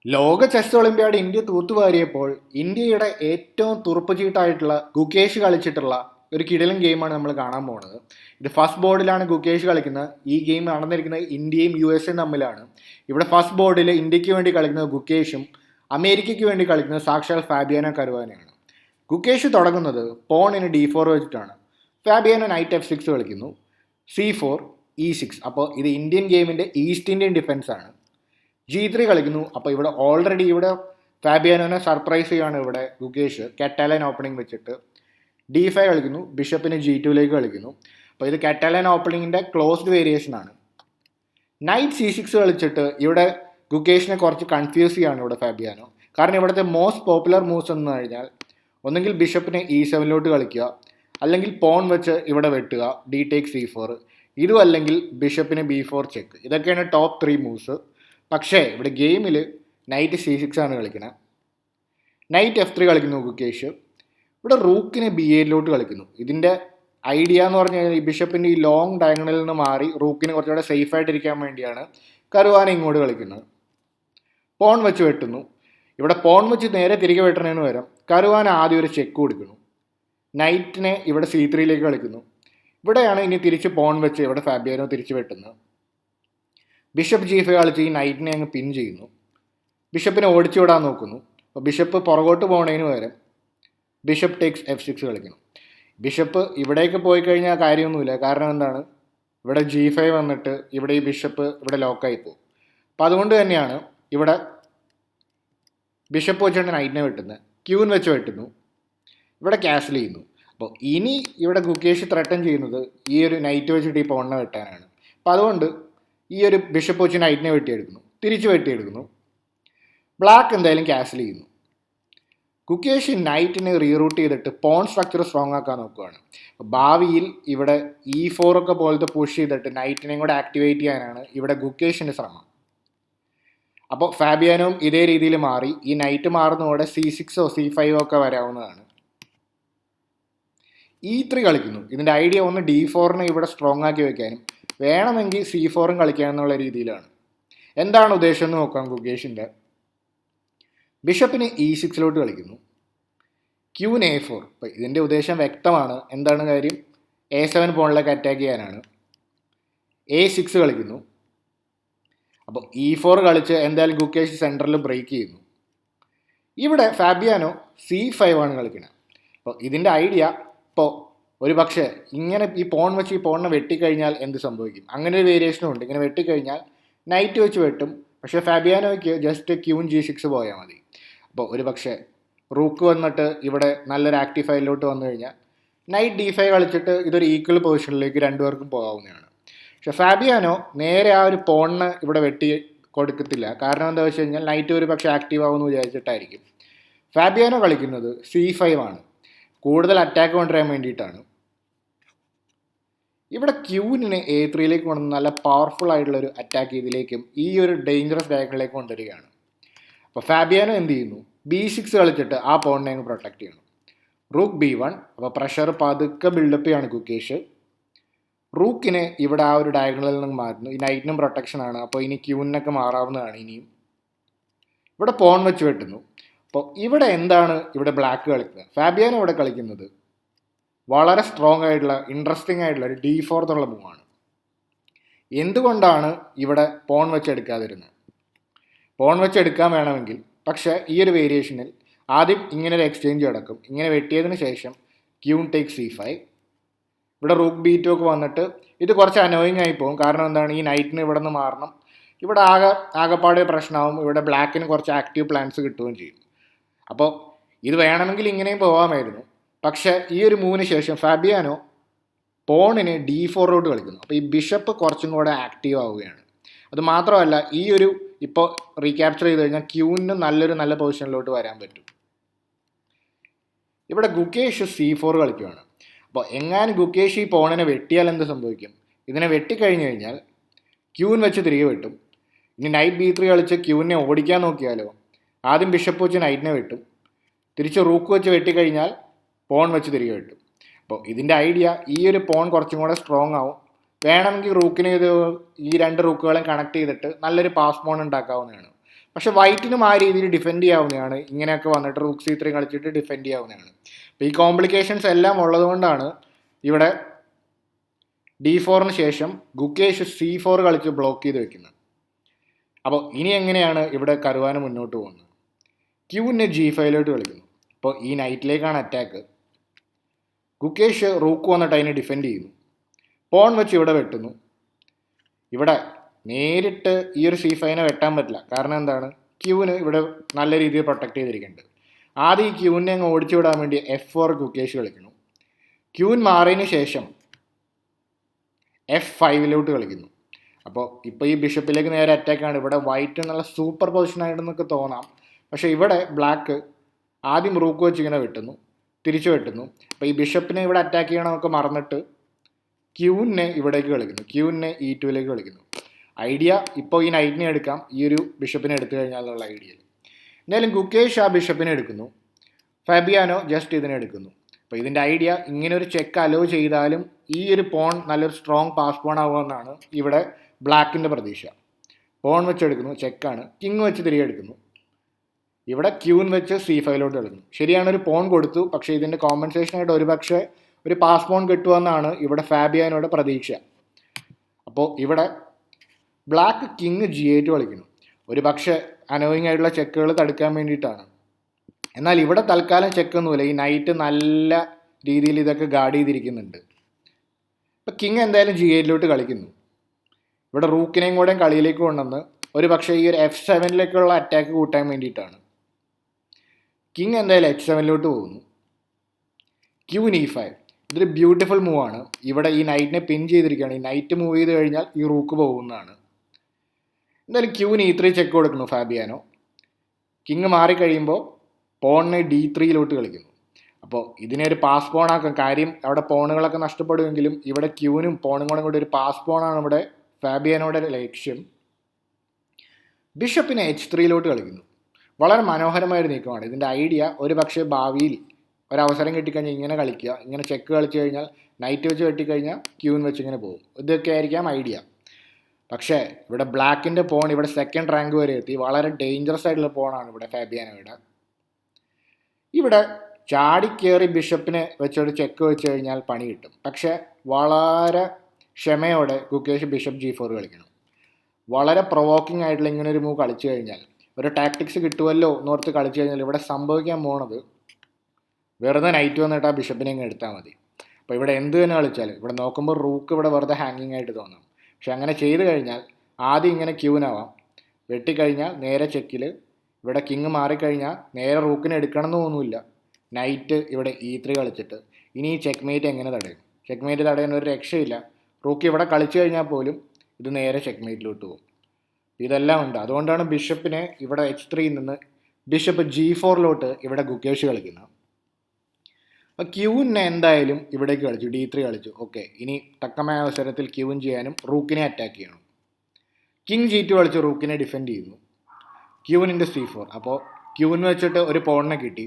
ലോക chess Olympiad India തൂത്തുവാരിയപ്പോൾ ഇന്ത്യയുടെ ഏറ്റവും തുറുപ്പുചീട്ടായിട്ടുള്ള ഗുകേഷ് കളിച്ചിട്ടുള്ള ഒരു കിടിലൻ ഗെയിമാണ് നമ്മൾ കാണാൻ പോകുന്നത്. ഇത് ഫസ്റ്റ് ബോർഡിലാണ് ഗുകേഷ് കളിക്കുന്നത്. ഈ ഗെയിം നടന്നിരിക്കുന്നത് ഇന്ത്യയും യു എസും തമ്മിലാണ്. ഇവിടെ ഫസ്റ്റ് ബോർഡിൽ ഇന്ത്യക്ക് വേണ്ടി കളിക്കുന്നത് ഗുകേഷും അമേരിക്കയ്ക്ക് വേണ്ടി കളിക്കുന്നത് സാക്ഷാൽ ഫാബിയാനോ കരുവാനയാണ്. ഗുകേഷ് തുടങ്ങുന്നത് പോണിന് D4 വെച്ചിട്ടാണ്. ഫാബിയാനോ നൈറ്റ് F6 കളിക്കുന്നു, C4 E6. അപ്പോൾ ഇത് ഇന്ത്യൻ ഗെയിമിൻ്റെ ഈസ്റ്റ് ഇന്ത്യൻ ഡിഫൻസ് ആണ്. G3 കളിക്കുന്നു. അപ്പോൾ ഇവിടെ ഓൾറെഡി ഇവിടെ ഫാബിയാനോനെ സർപ്രൈസ് ചെയ്യുകയാണ് ഇവിടെ ഗുകേഷ് കാറ്റാലൻ ഓപ്പണിംഗ് വെച്ചിട്ട്. D5 കളിക്കുന്നു, ബിഷപ്പിന് G2ലേക്ക് കളിക്കുന്നു. അപ്പോൾ ഇത് കാറ്റാലൻ ഓപ്പണിങ്ങിൻ്റെ ക്ലോസ്ഡ് വേരിയേഷൻ ആണ്. നൈറ്റ് C6 കളിച്ചിട്ട് ഇവിടെ ഗുകേഷിനെ കുറച്ച് കൺഫ്യൂസ് ചെയ്യാണ് ഇവിടെ ഫാബിയാനോ. കാരണം ഇവിടുത്തെ മോസ്റ്റ് പോപ്പുലർ മൂവ്സ് എന്ന് കഴിഞ്ഞാൽ ഒന്നെങ്കിൽ ബിഷപ്പിനെ E7 കളിക്കുക, അല്ലെങ്കിൽ പോൺ വെച്ച് ഇവിടെ വെട്ടുക, D ടേക്ക് C4, ഇതും അല്ലെങ്കിൽ ബിഷപ്പിന് B4 ചെക്ക്. ഇതൊക്കെയാണ് ടോപ്പ് 3 മൂവ്സ്. പക്ഷേ ഇവിടെ ഗെയിമിൽ നൈറ്റ് C6 ആണ് കളിക്കുന്നത്. നൈറ്റ് F3 കളിക്കുന്നു ഗുകേഷ്. ഇവിടെ റൂക്കിനെ B8 കളിക്കുന്നു. ഇതിൻ്റെ ഐഡിയ എന്ന് പറഞ്ഞു കഴിഞ്ഞാൽ ഈ ബിഷപ്പിൻ്റെ ഈ ലോങ് ഡയഗണലിൽ നിന്ന് മാറി റൂക്കിന് കുറച്ചുകൂടെ സേഫ് ആയിട്ടിരിക്കാൻ വേണ്ടിയാണ് കരുവാന ഇങ്ങോട്ട് കളിക്കുന്നത്. പോൺ വെച്ച് വെട്ടുന്നു. ഇവിടെ പോൺ വെച്ച് നേരെ തിരികെ വെട്ടണതിന് പകരം കരുവാന ആദ്യം ഒരു ചെക്ക് കൊടുക്കുന്നു. നൈറ്റിനെ ഇവിടെ C3 കളിക്കുന്നു. ഇവിടെയാണ് ഇനി തിരിച്ച് പോൺ വെച്ച് ഇവിടെ ഫാബിയാനോ തിരിച്ച് വെട്ടുന്നത്. ബിഷപ്പ് G5 കളിച്ച് ഈ നൈറ്റിനെ അങ്ങ് പിൻ ചെയ്യുന്നു. ബിഷപ്പിനെ ഓടിച്ചു വിടാൻ നോക്കുന്നു. അപ്പോൾ ബിഷപ്പ് പുറകോട്ട് പോകുന്നതിന് പകരം ബിഷപ്പ് ടേക്സ് F6 കളിക്കുന്നു. ബിഷപ്പ് ഇവിടേക്ക് പോയി കഴിഞ്ഞാൽ കാര്യമൊന്നുമില്ല. കാരണം എന്താണ്, ഇവിടെ G5 വന്നിട്ട് ഇവിടെ ഈ ബിഷപ്പ് ഇവിടെ ലോക്കായി പോകും. അപ്പോൾ അതുകൊണ്ട് തന്നെയാണ് ഇവിടെ ബിഷപ്പ് വെച്ചിട്ട് നൈറ്റിനെ വെട്ടുന്നത്. ക്യൂൻ വെച്ച് വെട്ടുന്നു. ഇവിടെ ക്യാൻസൽ ചെയ്യുന്നു. അപ്പോൾ ഇനി ഇവിടെ ഗുകേഷ് ത്രട്ടൻ ചെയ്യുന്നത് ഈ ഒരു നൈറ്റ് വെച്ചിട്ട് ഈ പോണിനെ വെട്ടാനാണ്. അപ്പോൾ അതുകൊണ്ട് ഈ ഒരു ബിഷപ്പ് വെച്ച് നൈറ്റിനെ വെട്ടിയെടുക്കുന്നു, തിരിച്ച് വെട്ടിയെടുക്കുന്നു. ബ്ലാക്ക് എന്തായാലും ക്യാൻസൽ ചെയ്യുന്നു. ഗുകേഷ് നൈറ്റിനെ റീറൂട്ട് ചെയ്തിട്ട് പോൺ സ്ട്രക്ചർ സ്ട്രോങ് ആക്കാൻ നോക്കുകയാണ്. ഭാവിയിൽ ഇവിടെ E4 ഒക്കെ പോലത്തെ പുഷ് ചെയ്തിട്ട് നൈറ്റിനെയും കൂടെ ആക്ടിവേറ്റ് ചെയ്യാനാണ് ഇവിടെ ഗുകേഷിൻ്റെ ശ്രമം. അപ്പോൾ ഫാബിയാനോയും ഇതേ രീതിയിൽ മാറി ഈ നൈറ്റ് മാറുന്നതോടെ C6 C5 ഒക്കെ വരാവുന്നതാണ്. E3 കളിക്കുന്നു. ഇതിൻ്റെ ഐഡിയ ഒന്ന് D4 ഇവിടെ സ്ട്രോങ് ആക്കി വെക്കാനും വേണമെങ്കിൽ C4 കളിക്കാമെന്നുള്ള രീതിയിലാണ്. എന്താണ് ഉദ്ദേശം എന്ന് നോക്കാം ഗുകേഷിൻ്റെ. ബിഷപ്പിന് E6 കളിക്കുന്നു. ക്യൂന് A4. അപ്പോൾ ഇതിൻ്റെ ഉദ്ദേശം വ്യക്തമാണ്. എന്താണ് കാര്യം, A7 പോണിലേക്ക് അറ്റാക്ക് ചെയ്യാനാണ്. A6 കളിക്കുന്നു. അപ്പോൾ E4 കളിച്ച് എന്തായാലും ഗുകേഷ് സെൻറ്ററിൽ ബ്രേക്ക് ചെയ്യുന്നു. ഇവിടെ ഫാബിയാനോ C5 ആണ് കളിക്കുന്നത്. അപ്പോൾ ഇതിൻ്റെ ഐഡിയ ഇപ്പോൾ ഒരു പക്ഷേ ഇങ്ങനെ ഈ പോൺ വെച്ച് ഈ പോണിനെ വെട്ടിക്കഴിഞ്ഞാൽ എന്ത് സംഭവിക്കും, അങ്ങനെ ഒരു വേരിയേഷനും ഉണ്ട്. ഇങ്ങനെ വെട്ടിക്കഴിഞ്ഞാൽ നൈറ്റ് വെച്ച് വെട്ടും. പക്ഷേ ഫാബിയാനോയ്ക്ക് ജസ്റ്റ് ക്യൂൻ G6 പോയാൽ മതി. അപ്പോൾ ഒരു പക്ഷേ റൂക്ക് വന്നിട്ട് ഇവിടെ നല്ലൊരു ആക്റ്റീവ് ഫൈലിലോട്ട് വന്നു കഴിഞ്ഞാൽ നൈറ്റ് D5 കളിച്ചിട്ട് ഇതൊരു ഈക്വൽ പൊസിഷനിലേക്ക് രണ്ടുപേർക്കും പോകാവുന്നതാണ്. പക്ഷേ ഫാബിയാനോ നേരെ ആ ഒരു പോണിനെ ഇവിടെ വെട്ടി കൊടുക്കത്തില്ല. കാരണം എന്താ വെച്ച് കഴിഞ്ഞാൽ നൈറ്റ് ഒരു പക്ഷേ ആക്റ്റീവ് ആവുമെന്ന് വിചാരിച്ചിട്ടായിരിക്കും. ഫാബിയാനോ കളിക്കുന്നത് C5 ആണ്, കൂടുതൽ അറ്റാക്ക് കൊണ്ടുവരാൻ വേണ്ടിയിട്ടാണ്. ഇവിടെ ക്യൂനിനെ A3 കൊണ്ടുവന്ന് നല്ല പവർഫുൾ ആയിട്ടുള്ളൊരു അറ്റാക്ക് ഇതിലേക്കും ഈ ഒരു ഡേഞ്ചറസ് ഡയഗണലിലേക്ക് കൊണ്ടുവരികയാണ്. അപ്പോൾ ഫാബിയാനോ എന്ത് ചെയ്യുന്നു, B6 കളിച്ചിട്ട് ആ പോണിനെ അങ്ങ് പ്രൊട്ടക്റ്റ് ചെയ്യണം. Rook B1. അപ്പോൾ പ്രഷർ പതുക്കെ ബിൽഡപ്പ് ചെയ്യാണ് ഗുകേഷ്. റൂക്കിനെ ഇവിടെ ആ ഒരു ഡയഗണലിൽ നിന്ന് മാറ്റുന്നു. ഈ നൈറ്റിനും പ്രൊട്ടക്ഷനാണ്. അപ്പോൾ ഇനി ക്യൂനിനൊക്കെ മാറാവുന്നതാണ് ഇനിയും. ഇവിടെ പോൺ വെച്ച് വെട്ടുന്നു. അപ്പോൾ ഇവിടെ എന്താണ് ഇവിടെ ബ്ലാക്ക് കളിക്കുന്നത്, ഫാബിയാനോ ഇവിടെ കളിക്കുന്നത് വളരെ സ്ട്രോങ് ആയിട്ടുള്ള ഇൻട്രസ്റ്റിംഗ് ആയിട്ടുള്ള ഒരു D4 എന്നുള്ള മൂവാണ്. എന്തുകൊണ്ടാണ് ഇവിടെ പോൺ വെച്ചെടുക്കാതിരുന്നത്? പോൺ വെച്ചെടുക്കാൻ വേണമെങ്കിൽ പക്ഷേ ഈ ഒരു വേരിയേഷനിൽ ആദ്യം ഇങ്ങനെ ഒരു എക്സ്ചേഞ്ച് നടക്കും. ഇങ്ങനെ വെട്ടിയതിന് ശേഷം ക്യൂൺ ടേക്ക് C5. ഇവിടെ റൂക്ക് B2 ഒക്കെ വന്നിട്ട് ഇത് കുറച്ച് അനോയിങ് ആയി പോകും. കാരണം എന്താണ്, ഈ നൈറ്റിന് ഇവിടെ നിന്ന് മാറണം. ഇവിടെ ആകെപ്പാടെ പ്രശ്നമാവും. ഇവിടെ ബ്ലാക്കിന് കുറച്ച് ആക്റ്റീവ് പ്ലാൻസ് കിട്ടുകയും ചെയ്യും. അപ്പോൾ ഇത് വേണമെങ്കിൽ ഇങ്ങനെയും പോകാമായിരുന്നു. പക്ഷേ ഈ ഒരു മൂവിന് ശേഷം ഫാബിയാനോ പോണിന് D4 കളിക്കുന്നു. അപ്പോൾ ഈ ബിഷപ്പ് കുറച്ചും കൂടെ ആക്റ്റീവ് ആവുകയാണ്. അത് മാത്രമല്ല ഈ ഒരു ഇപ്പോൾ റീക്യാപ്ചർ ചെയ്ത് കഴിഞ്ഞാൽ ക്യൂവിന് നല്ല പൊസിഷനിലോട്ട് വരാൻ പറ്റും. ഇവിടെ ഗുകേഷ് C4 കളിക്കുകയാണ്. അപ്പോൾ എങ്ങാനും ഗുകേഷ് ഈ പോണിനെ വെട്ടിയാൽ എന്ത് സംഭവിക്കും, ഇതിനെ വെട്ടിക്കഴിഞ്ഞ് കഴിഞ്ഞാൽ ക്യൂൻ വെച്ച് തിരികെ വെട്ടും. ഇനി നൈറ്റ് B3 കളിച്ച് ക്യൂവിനെ ഓടിക്കാൻ നോക്കിയാലോ, ആദ്യം ബിഷപ്പ് വെച്ച് നൈറ്റിനെ വെട്ടും, തിരിച്ച് റൂക്ക് വെച്ച് വെട്ടിക്കഴിഞ്ഞാൽ പോൺ വെച്ച് തിരികെ വെട്ടും. അപ്പോൾ ഇതിൻ്റെ ഐഡിയ ഈ ഒരു പോൺ കുറച്ചും കൂടെ സ്ട്രോങ് ആവും. വേണമെങ്കിൽ റൂക്കിനെ ഈ രണ്ട് റൂക്കുകളെ കണക്ട് ചെയ്തിട്ട് നല്ലൊരു പാസ് പോൺ ഉണ്ടാക്കാവുന്നതാണ്. പക്ഷെ വൈറ്റിനും ആ രീതിയിൽ ഡിഫെൻഡ് ചെയ്യാവുന്നതാണ്. ഇങ്ങനെയൊക്കെ വന്നിട്ട് റൂക്ക് C3 കളിച്ചിട്ട് ഡിഫെൻഡ് ചെയ്യാവുന്നതാണ്. അപ്പോൾ ഈ കോംപ്ലിക്കേഷൻസ് എല്ലാം ഉള്ളതുകൊണ്ടാണ് ഇവിടെ D4 ശേഷം ഗുകേഷ് C4 കളിച്ച് ബ്ലോക്ക് ചെയ്ത് വെക്കുന്നത്. അപ്പോൾ ഇനി എങ്ങനെയാണ് ഇവിടെ കരുവാന് മുന്നോട്ട് പോകുന്നത്? ക്യൂവിനെ G5 കളിക്കുന്നു. അപ്പോൾ ഈ നൈറ്റിലേക്കാണ് അറ്റാക്ക്. ഗുകേഷ് റൂക്ക് വന്നിട്ട് അതിനെ ഡിഫെൻഡ് ചെയ്യുന്നു. പോൺ വെച്ച് ഇവിടെ വെട്ടുന്നു. ഇവിടെ നേരിട്ട് ഈ ഒരു C5 വെട്ടാൻ പറ്റില്ല. കാരണം എന്താണ്? ക്യൂവിന് ഇവിടെ നല്ല രീതിയിൽ പ്രൊട്ടക്ട് ചെയ്തിരിക്കുന്നുണ്ട്. ആദ്യം ഈ ക്യൂവിനെ അങ്ങ് ഓടിച്ചു വിടാൻ വേണ്ടി F4 ഗുകേഷ് കളിക്കുന്നു. ക്യൂവിൻ മാറിയതിന് ശേഷം F5 കളിക്കുന്നു. അപ്പോൾ ഇപ്പോൾ ഈ ബിഷപ്പിലേക്ക് നേരെ അറ്റാക്കാണ്. ഇവിടെ വൈറ്റ് നല്ല സൂപ്പർ പൊസിഷനായിട്ടെന്നൊക്കെ തോന്നാം. പക്ഷേ ഇവിടെ ബ്ലാക്ക് ആദ്യം റൂക്ക് വെച്ച് ഇങ്ങനെ വെട്ടുന്നു, തിരിച്ചു വെട്ടുന്നു. അപ്പോൾ ഈ ബിഷപ്പിനെ ഇവിടെ അറ്റാക്ക് ചെയ്യണമെന്നൊക്കെ മറന്നിട്ട് ക്യൂവിനെ ഇവിടേക്ക് കളിക്കുന്നു. ക്യൂവിനെ E2 കളിക്കുന്നു. ഐഡിയ ഇപ്പോൾ ഈ നൈറ്റിനെ എടുക്കാം, ഈ ഒരു ബിഷപ്പിനെ എടുത്തു കഴിഞ്ഞാലുള്ള ഐഡിയയിൽ. എന്തായാലും ഗുകേഷ് ആ ബിഷപ്പിനെ എടുക്കുന്നു. ഫാബിയാനോ ജസ്റ്റ് ഇതിനെ എടുക്കുന്നു. അപ്പോൾ ഇതിൻ്റെ ഐഡിയ ഇങ്ങനെ ഒരു ചെക്ക് അലോ ചെയ്താലും ഈ ഒരു പോൺ നല്ലൊരു സ്ട്രോങ് പാസ് പോൺ ആവുമെന്നാണ് ഇവിടെ ബ്ലാക്കിൻ്റെ പ്രതീക്ഷ. പോൺ വെച്ച് എടുക്കുന്നു, ചെക്കാണ്. കിങ് വെച്ച് തിരികെ എടുക്കുന്നു. ഇവിടെ ക്യൂൻ വെച്ച് C5 കളിക്കുന്നു. ശരിയാണ്, ഒരു പോൺ കൊടുത്തു. പക്ഷേ ഇതിൻ്റെ കോമ്പൻസേഷനായിട്ട് ഒരുപക്ഷെ ഒരു പാസ് പോൺ കിട്ടുമെന്നാണ് ഇവിടെ ഫാബിയാനോയുടെ പ്രതീക്ഷ. അപ്പോൾ ഇവിടെ ബ്ലാക്ക് കിങ് G8 കളിക്കുന്നു. ഒരു പക്ഷേ അനോയിങ് ആയിട്ടുള്ള ചെക്കുകൾ തടുക്കാൻ വേണ്ടിയിട്ടാണ്. എന്നാൽ ഇവിടെ തൽക്കാലം ചെക്കൊന്നുമില്ല. ഈ നൈറ്റ് നല്ല രീതിയിൽ ഇതൊക്കെ ഗാർഡ് ചെയ്തിരിക്കുന്നുണ്ട്. ഇപ്പം കിങ് എന്തായാലും G8 കളിക്കുന്നു. ഇവിടെ റൂക്കിനെയും കൂടെ കളിയിലേക്ക് കൊണ്ടുവന്ന് ഒരു പക്ഷേ ഈ ഒരു F7 അറ്റാക്ക് കൂട്ടാൻ വേണ്ടിയിട്ടാണ്. കിങ് എന്തായാലും H7 പോകുന്നു. Queen E5. ഇതൊരു ബ്യൂട്ടിഫുൾ മൂവാണ്. ഇവിടെ ഈ നൈറ്റിനെ പിൻ ചെയ്തിരിക്കുകയാണ്. ഈ നൈറ്റ് മൂവ് ചെയ്ത് കഴിഞ്ഞാൽ ഈ റൂക്ക് പോകുന്നതാണ്. എന്തായാലും ക്യൂൻ E3 ചെക്ക് കൊടുക്കുന്നു ഫാബിയാനോ. കിങ് മാറിക്കഴിയുമ്പോൾ പോണിനെ D3 കളിക്കുന്നു. അപ്പോൾ ഇതിനെ ഒരു പാസ് പോണാക്കാം. കാര്യം അവിടെ പോണുകളൊക്കെ നഷ്ടപ്പെടുമെങ്കിലും ഇവിടെ ക്യൂനും പോണും കൂടെ ഒരു പാസ് പോണാണ് ഇവിടെ ഫാബിയാനോയുടെ ലക്ഷ്യം. ബിഷപ്പിനെ H3 കളിക്കുന്നു. വളരെ മനോഹരമായൊരു നീക്കമാണ്. ഇതിൻ്റെ ഐഡിയ ഒരു പക്ഷേ ഭാവിയിൽ ഒരവസരം കിട്ടിക്കഴിഞ്ഞാൽ ഇങ്ങനെ കളിക്കുക, ഇങ്ങനെ ചെക്ക് കളിച്ചു കഴിഞ്ഞാൽ നൈറ്റ് വെച്ച് വെട്ടിക്കഴിഞ്ഞാൽ ക്യൂൻ വെച്ച് ഇങ്ങനെ പോകും. ഇതൊക്കെ ആയിരിക്കാം ഐഡിയ. പക്ഷേ ഇവിടെ ബ്ലാക്കിൻ്റെ പോൺ ഇവിടെ സെക്കൻഡ് റാങ്ക് വരെ എത്തി. വളരെ ഡേഞ്ചറസ് ആയിട്ടുള്ള പോണാണ് ഇവിടെ ഫാബിയാനോയുടെ. ഇവിടെ ചാടിക്കേറി ബിഷപ്പിനെ വെച്ചൊരു ചെക്ക് വെച്ച് കഴിഞ്ഞാൽ പണി കിട്ടും. പക്ഷേ വളരെ ക്ഷമയോടെ ഗുകേഷ് ബിഷപ്പ് G4 കളിക്കണം. വളരെ പ്രൊവോക്കിംഗ് ആയിട്ടുള്ള ഇങ്ങനെ ഒരു മൂവ് കളിച്ചു കഴിഞ്ഞാൽ ഒരു ടാക്ടിക്സ് കിട്ടുമല്ലോ എന്നോർത്ത് കളിച്ചു കഴിഞ്ഞാൽ ഇവിടെ സംഭവിക്കാൻ പോണത് വെറുതെ നൈറ്റ് വന്നിട്ട് ആ ബിഷപ്പിനെ അങ്ങ് എടുത്താൽ മതി. അപ്പോൾ ഇവിടെ എന്ത് തന്നെ കളിച്ചാലും ഇവിടെ നോക്കുമ്പോൾ റൂക്ക് ഇവിടെ വെറുതെ ഹാങ്ങിങ് ആയിട്ട് തോന്നാം. പക്ഷെ അങ്ങനെ ചെയ്ത് കഴിഞ്ഞാൽ ആദ്യം ഇങ്ങനെ ക്യൂനാവാം. വെട്ടിക്കഴിഞ്ഞാൽ നേരെ ചെക്കിൽ ഇവിടെ കിങ് മാറിക്കഴിഞ്ഞാൽ നേരെ റൂക്കിനെ എടുക്കണം എന്ന് തോന്നുന്നില്ല. നൈറ്റ് ഇവിടെ E3 കളിച്ചിട്ട് ഇനി ഈ ചെക്ക് മേറ്റ് എങ്ങനെ തടയും? ചെക്ക് മേറ്റ് തടയാൻ ഒരു രക്ഷയില്ല. റൂക്ക് ഇവിടെ കളിച്ചു കഴിഞ്ഞാൽ പോലും ഇത് നേരെ ചെക്ക് മേറ്റിലോട്ട് പോകും. ഇതെല്ലാം ഉണ്ട്. അതുകൊണ്ടാണ് ബിഷപ്പിനെ ഇവിടെ H3 നിന്ന് ബിഷപ്പ് G4 ഇവിടെ ഗുകേഷ് കളിക്കുന്നത്. അപ്പോൾ ക്യൂവിനെ എന്തായാലും ഇവിടേക്ക് കളിച്ചു, D3 കളിച്ചു. ഓക്കെ, ഇനി തക്കമായ അവസരത്തിൽ ക്യൂവിൻ ചെയ്യാനും റൂക്കിനെ അറ്റാക്ക് ചെയ്യണം. കിങ് G2 കളിച്ച് റൂക്കിനെ ഡിഫെൻഡ് ചെയ്യുന്നു. ക്യൂവിൻ്റെ C4. അപ്പോൾ ക്യൂവിന് വെച്ചിട്ട് ഒരു പോണിനെ കിട്ടി.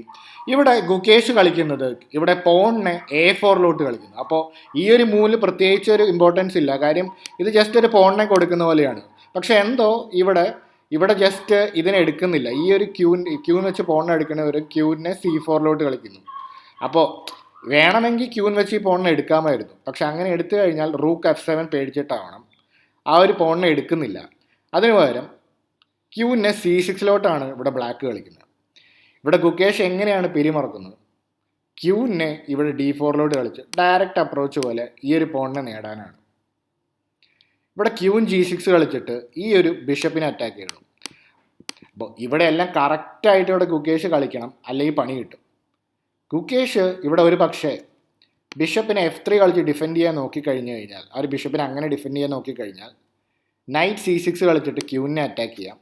ഇവിടെ ഗുകേഷ് കളിക്കുന്നത് ഇവിടെ പോണിനെ A4 കളിക്കുന്നു. അപ്പോൾ ഈ ഒരു മൂവിൽ പ്രത്യേകിച്ച് ഒരു ഇമ്പോർട്ടൻസ് ഇല്ല. കാര്യം ഇത് ജസ്റ്റ് ഒരു പോണിനെ കൊടുക്കുന്ന പോലെയാണ്. പക്ഷെ എന്തോ ഇവിടെ ജസ്റ്റ് ഇതിനെ എടുക്കുന്നില്ല. ഈ ഒരു ക്യൂൻ വെച്ച് പോണിനെ എടുക്കുന്ന ഒരു ക്യൂവിനെ C4 കളിക്കുന്നു. അപ്പോൾ വേണമെങ്കിൽ ക്യൂൻ വെച്ച് ഈ പോണിനെ എടുക്കാമായിരുന്നു. പക്ഷെ അങ്ങനെ എടുത്തു കഴിഞ്ഞാൽ റൂക്ക് F7 പേടിച്ചിട്ടാവണം. ആ ഒരു പോണിനെ എടുക്കുന്നില്ല. അതിനു പകരം ക്യൂവിനെ C6 ഇവിടെ ബ്ലാക്ക് കളിക്കുന്നത്. ഇവിടെ ഗുകേഷ് എങ്ങനെയാണ് പിരിമറക്കുന്നത്? ക്യൂവിനെ ഇവിടെ D4 കളിച്ച് ഡയറക്റ്റ് അപ്രോച്ച് പോലെ ഈ ഒരു പോണിനെ നേടാനാണ്. ഇവിടെ ക്യൂൻ G6 കളിച്ചിട്ട് ഈ ഒരു ബിഷപ്പിനെ അറ്റാക്ക് ചെയ്യണം. അപ്പോൾ ഇവിടെ എല്ലാം കറക്റ്റായിട്ട് ഇവിടെ ഗുകേഷ് കളിക്കണം, അല്ലെങ്കിൽ പണി കിട്ടും. ഗുകേഷ് ഇവിടെ ഒരു പക്ഷേ ബിഷപ്പിനെ F3 കളിച്ച് ഡിഫെൻഡ് ചെയ്യാൻ നോക്കിക്കഴിഞ്ഞു കഴിഞ്ഞാൽ, ആ ഒരു ബിഷപ്പിനെ അങ്ങനെ ഡിഫെൻഡ് ചെയ്യാൻ നോക്കിക്കഴിഞ്ഞാൽ നൈറ്റ് C6 കളിച്ചിട്ട് ക്യൂവിനെ അറ്റാക്ക് ചെയ്യാം.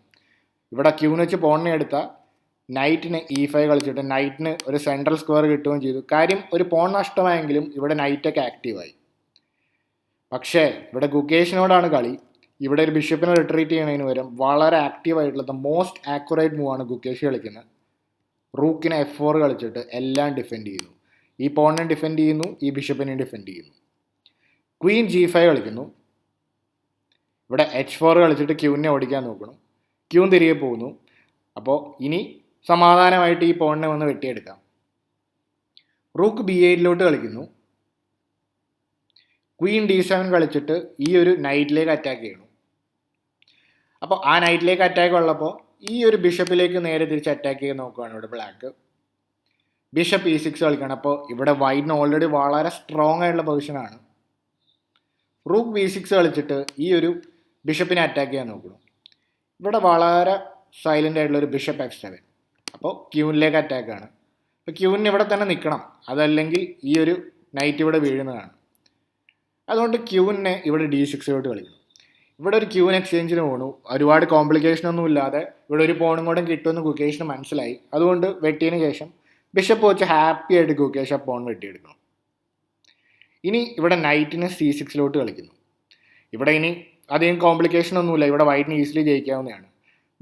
ഇവിടെ ക്യൂവിന് വെച്ച് പോണിനെ എടുത്താൽ നൈറ്റിന് E5 കളിച്ചിട്ട് നൈറ്റിന് ഒരു സെൻട്രൽ സ്ക്വയർ കിട്ടുകയും ചെയ്തു. കാര്യം ഒരു പോൺ നഷ്ടമായെങ്കിലും ഇവിടെ നൈറ്റൊക്കെ ആക്റ്റീവായി. പക്ഷേ ഇവിടെ ഗുകേഷിനോടാണ് കളി. ഇവിടെ ഒരു ബിഷപ്പിനെ റിട്രീറ്റ് ചെയ്യണതിന് പകരം വളരെ ആക്റ്റീവായിട്ടുള്ള ദ മോസ്റ്റ് ആക്യുറേറ്റ് മൂവാണ് ഗുകേഷ് കളിക്കുന്നത്. റൂക്കിനെ F4 കളിച്ചിട്ട് എല്ലാം ഡിഫെൻഡ് ചെയ്യുന്നു. ഈ പോണിനെ ഡിഫെൻഡ് ചെയ്യുന്നു, ഈ ബിഷപ്പിനെ ഡിഫെൻഡ് ചെയ്യുന്നു. ക്വീൻ G5 കളിക്കുന്നു. ഇവിടെ H4 കളിച്ചിട്ട് ക്യൂവിനെ ഓടിക്കാൻ നോക്കണം. ക്യൂൻ തിരികെ പോകുന്നു. അപ്പോൾ ഇനി സമാധാനമായിട്ട് ഈ പോണിനെ വന്ന് വെട്ടിയെടുക്കാം. റൂക്ക് B8 കളിക്കുന്നു. ക്വീൻ D7 കളിച്ചിട്ട് ഈ ഒരു നൈറ്റിലേക്ക് അറ്റാക്ക് ചെയ്യണം. അപ്പോൾ ആ നൈറ്റിലേക്ക് അറ്റാക്ക് ഉള്ളപ്പോൾ ഈ ഒരു ബിഷപ്പിലേക്ക് നേരെ തിരിച്ച് അറ്റാക്ക് ചെയ്ത് നോക്കുകയാണ് ഇവിടെ ബ്ലാക്ക്. ബിഷപ്പ് E6 കളിക്കണം. അപ്പോൾ ഇവിടെ വൈറ്റിന് ഓൾറെഡി വളരെ സ്ട്രോങ് ആയിട്ടുള്ള പൊസിഷനാണ്. റൂക്ക് B6 കളിച്ചിട്ട് ഈ ഒരു ബിഷപ്പിനെ അറ്റാക്ക് ചെയ്യാൻ നോക്കണം. ഇവിടെ വളരെ സൈലൻ്റ് ആയിട്ടുള്ളൊരു ബിഷപ്പ് F7. അപ്പോൾ ക്യൂനിലേക്ക് അറ്റാക്കാണ്. അപ്പോൾ ക്യൂനിന് ഇവിടെ തന്നെ നിൽക്കണം, അതല്ലെങ്കിൽ ഈ ഒരു നൈറ്റ് ഇവിടെ വീഴുന്നതാണ്. അതുകൊണ്ട് ക്യൂനിനെ ഇവിടെ D6 കളിക്കണം. ഇവിടെ ഒരു ക്യൂൻ എക്സ്ചേഞ്ചിന് പോണു. ഒരുപാട് കോംപ്ലിക്കേഷൻ ഒന്നും ഇല്ലാതെ ഇവിടെ ഒരു പോണും കൂടെ കിട്ടുമെന്ന് ഗുകേഷിന് മനസ്സിലായി. അതുകൊണ്ട് വെട്ടിയതിന് ശേഷം ബിഷപ്പ് വെച്ച് ഹാപ്പി ആയിട്ട് ഗുകേഷ് ആ പോൺ വെട്ടിയെടുക്കണം. ഇനി ഇവിടെ നൈറ്റിനെ C6 കളിക്കുന്നു. ഇവിടെ ഇനി അധികം കോംപ്ലിക്കേഷൻ ഒന്നുമില്ല, ഇവിടെ വൈറ്റിന് ഈസിലി ജയിക്കാവുന്നതാണ്.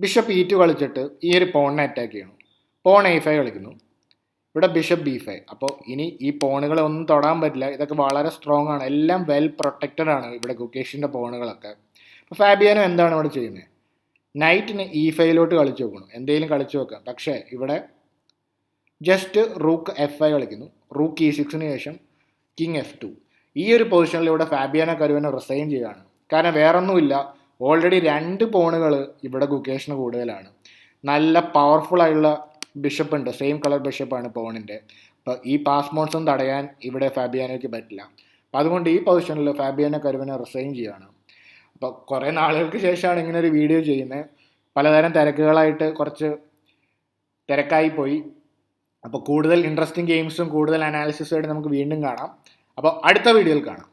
ബിഷപ്പ് E2 കളിച്ചിട്ട് ഈ ഒരു പോണിനെ അറ്റാക്ക് ചെയ്യണം. പോൺ A5 കളിക്കുന്നു. ഇവിടെ ബിഷപ്പ് B5. അപ്പോൾ ഇനി ഈ പോണുകളെ ഒന്നും തൊടാൻ പറ്റില്ല, ഇതൊക്കെ വളരെ സ്ട്രോങ് ആണ്, എല്ലാം വെൽ പ്രൊട്ടക്റ്റഡ് ആണ് ഇവിടെ ഗുകേഷിൻ്റെ പോണുകളൊക്കെ. അപ്പോൾ ഫാബിയാനോ എന്താണ് ഇവിടെ ചെയ്യുന്നത്? നൈറ്റിന് E5 കളിച്ച് നോക്കണം, എന്തെങ്കിലും കളിച്ച് നോക്കാം. പക്ഷേ ഇവിടെ ജസ്റ്റ് റൂക്ക് F5 കളിക്കുന്നു. റൂക്ക് E6 ശേഷം കിങ് F2. ഈ ഒരു പൊസിഷനിൽ ഇവിടെ ഫാബിയാനോ കരുവനോ റിസൈൻ ചെയ്യുകയാണ്. കാരണം വേറൊന്നുമില്ല, ഓൾറെഡി 2 പോണുകൾ ഇവിടെ ഗുകേഷിന് കൂടുതലാണ്. നല്ല പവർഫുൾ ആയിട്ടുള്ള ബിഷപ്പ് ഉണ്ട്, സെയിം കളർ ബിഷപ്പാണ് പോണിൻ്റെ. അപ്പോൾ ഈ പാസ് മോൺസും തടയാൻ ഇവിടെ ഫാബിയാനോയ്ക്ക് പറ്റില്ല. അപ്പോൾ അതുകൊണ്ട് ഈ പൊസിഷനിൽ ഫാബിയാനോ കരുവനോ റിസൈൻ ചെയ്യുകയാണ്. അപ്പോൾ കുറേ നാളുകൾക്ക് ശേഷമാണ് ഇങ്ങനെ ഒരു വീഡിയോ ചെയ്യുന്നത്. പലതരം തിരക്കുകളായിട്ട് കുറച്ച് തിരക്കായിപ്പോയി. അപ്പോൾ കൂടുതൽ ഇൻട്രസ്റ്റിംഗ് ഗെയിംസും കൂടുതൽ അനാലിസിസുമായിട്ട് നമുക്ക് വീണ്ടും കാണാം. അപ്പോൾ അടുത്ത വീഡിയോയിൽ കാണാം.